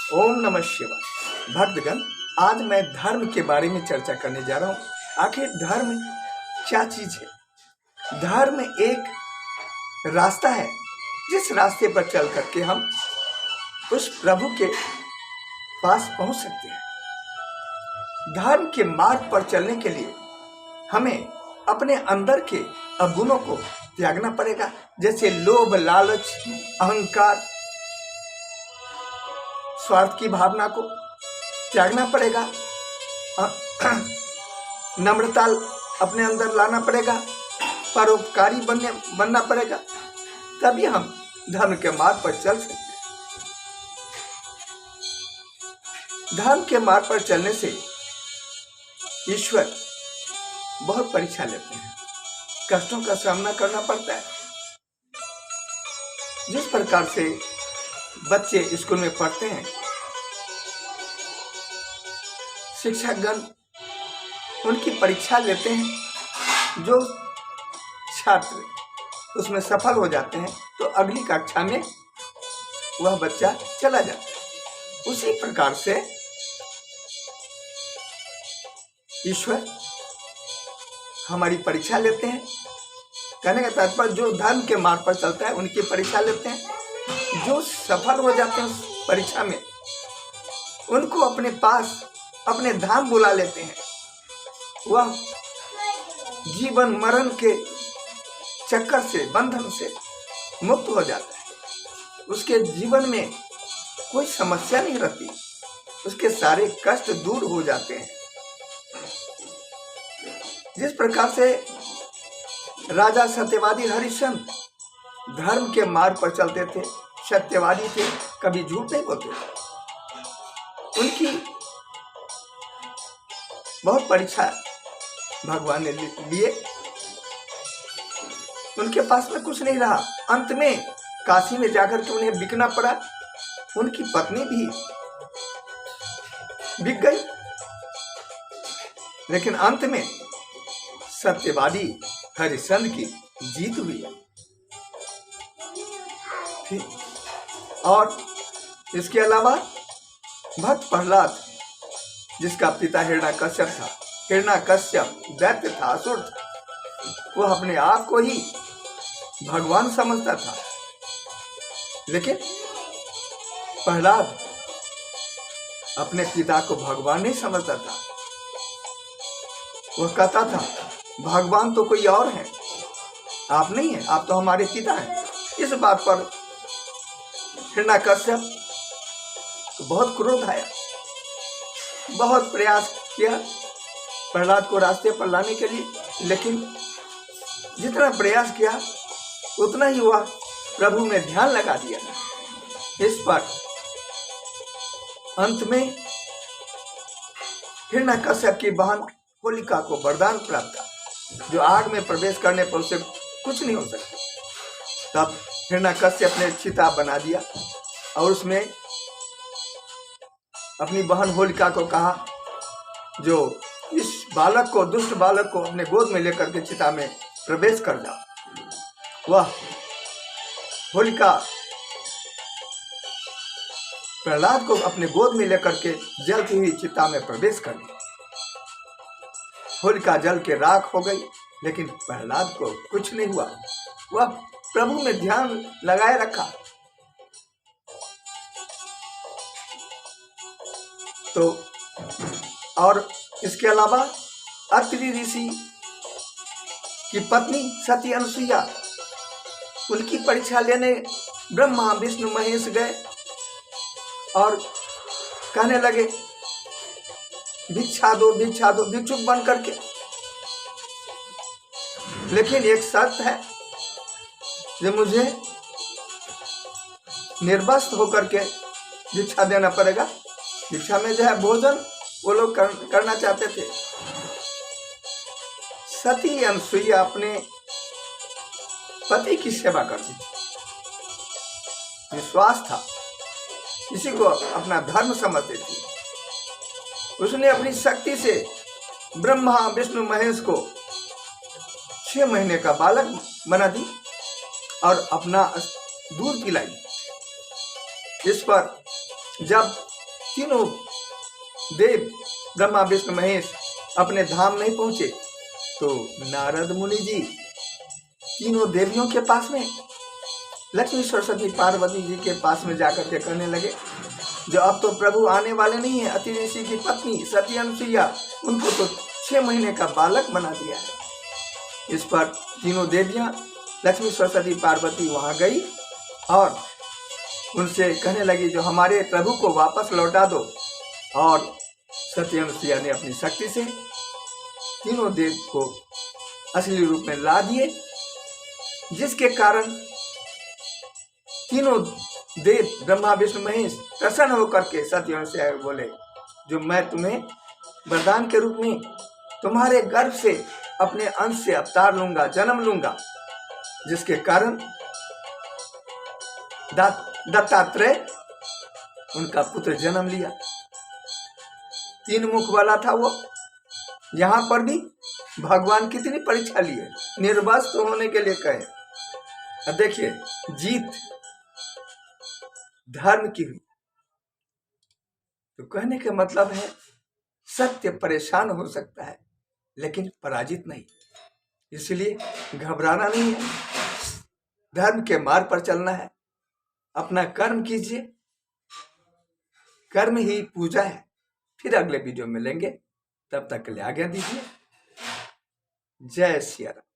ओम नमः शिवाय। भक्तगण, आज मैं धर्म के बारे में चर्चा करने जा रहा हूँ। आखिर धर्म क्या चीज है? धर्म एक रास्ता है जिस रास्ते पर चल करके हम उस प्रभु के पास पहुंच सकते हैं। धर्म के मार्ग पर चलने के लिए हमें अपने अंदर के अवगुणों को त्यागना पड़ेगा, जैसे लोभ, लालच, अहंकार, स्वार्थ की भावना को त्यागना पड़ेगा। नम्रता अपने अंदर लाना पड़ेगा, परोपकारी बनना पड़ेगा, तभी हम धर्म के मार्ग पर चल सकते हैं। धर्म के मार्ग पर चलने से ईश्वर बहुत परीक्षा लेते हैं, कष्टों का सामना करना पड़ता है। जिस प्रकार से बच्चे स्कूल में पढ़ते हैं, शिक्षकगण उनकी परीक्षा लेते हैं। जो छात्र उसमें सफल हो जाते हैं तो अगली कक्षा में वह बच्चा चला जाता है। उसी प्रकार से ईश्वर हमारी परीक्षा लेते हैं। कहने का तात्पर्य जो धर्म के मार्ग पर चलता है उनकी परीक्षा लेते हैं। जो सफल हो जाते हैं उस परीक्षा में, उनको अपने पास, अपने धाम बुला लेते हैं। वह जीवन मरण के चक्कर से, बंधन से मुक्त हो जाता है। उसके जीवन में कोई समस्या नहीं रहती, उसके सारे कष्ट दूर हो जाते हैं। जिस प्रकार से राजा सत्यवादी हरिश्चंद्र धर्म के मार्ग पर चलते थे, सत्यवादी थे, कभी झूठ नहीं बोलते थे। उनकी बहुत परीक्षा भगवान ने लिए। उनके पास में कुछ नहीं रहा। अंत में काशी में जाकर के उन्हें बिकना पड़ा। उनकी पत्नी भी बिक गई, लेकिन अंत में सत्यवादी हरिश्चंद्र की जीत हुई। और इसके अलावा भक्त प्रहलाद, जिसका पिता हिरण्यकश्यप था, हिरण्यकश्यप दैत्य था, असुर था, वह अपने आप को ही भगवान समझता था। लेकिन प्रहलाद अपने पिता को भगवान नहीं समझता था। वह कहता था भगवान तो कोई और है, आप नहीं हैं, आप तो हमारे पिता हैं। इस बात पर हिरण्यकश्यप को बहुत क्रोध आया। बहुत प्रयास किया प्रहलाद को रास्ते पर लाने के लिए, लेकिन जितना प्रयास किया उतना ही वह प्रभु में ध्यान लगा दिया। इस पर अंत में हिरण्यकश्यप की बहन होलिका को वरदान प्राप्त था, जो आग में प्रवेश करने पर उसे कुछ नहीं हो सकता। तब हिरण्यकश्यप ने चिता बना दिया और उसमें अपनी बहन होलिका को कहा, जो इस बालक को, दुष्ट बालक को अपने गोद में लेकर के चिता में प्रवेश कर जाओ। वह होलिका प्रहलाद को अपने गोद में लेकर के जलती हुई चिता में प्रवेश कर दी। होलिका जल के राख हो गई, लेकिन प्रहलाद को कुछ नहीं हुआ। वह प्रभु में ध्यान लगाए रखा। तो और इसके अलावा अत्रि ऋषि की पत्नी सती अनुसुईया, उनकी परीक्षा लेने ब्रह्मा विष्णु महेश गए और कहने लगे भिक्षा दो, भिक्षा दो, भिक्षुक बन करके। लेकिन एक शर्त है, जो मुझे निर्वस्त्र होकर के भिक्षा देना पड़ेगा। भिक्षा में जो है भोजन वो लोग करना चाहते थे। सती अनुसुईया अपने पति की सेवा करती थी, विश्वास था, इसी को अपना धर्म समझती थी। उसने अपनी शक्ति से ब्रह्मा विष्णु महेश को 6 महीने का बालक बना दी और अपना दूध पिलाई। इस पर जब तीनों देव ब्रह्मा विष्णु महेश अपने धाम नहीं पहुंचे तो नारद मुनि जी तीनों देवियों के पास में, लक्ष्मी सरस्वती पार्वती जी के पास में जाकर के कहने लगे, जो अब तो प्रभु आने वाले नहीं है, अति ऋषि की पत्नी सती अनुसुईया, उनको तो 6 महीने का बालक बना दिया है। इस पर तीनों देवियां लक्ष्मी सरस्वती पार्वती वहां गई और उनसे कहने लगी, जो हमारे प्रभु को वापस लौटा दो। और सती अनुसुईया ने अपनी शक्ति से तीनों देव को असली रूप में ला दिए, जिसके कारण तीनों देव ब्रह्मा विष्णु महेश प्रसन्न होकर के सती अनुसुईया बोले, जो मैं तुम्हें वरदान के रूप में तुम्हारे गर्भ से अपने अंश से अवतार लूंगा, जन्म लूंगा, जिसके कारण दत्तात्रेय उनका पुत्र जन्म लिया। 3 मुख वाला था वो। यहां पर भी भगवान कितनी परीक्षा लिए, निर्वस्त्र होने के लिए कहे। अब देखिए, जीत धर्म की हुई, तो कहने का मतलब है सत्य परेशान हो सकता है लेकिन पराजित नहीं। इसलिए घबराना नहीं है, धर्म के मार्ग पर चलना है, अपना कर्म कीजिए, कर्म ही पूजा है। फिर अगले वीडियो में मिलेंगे, तब तक के लिए आज्ञा दीजिए। जय सिया राम।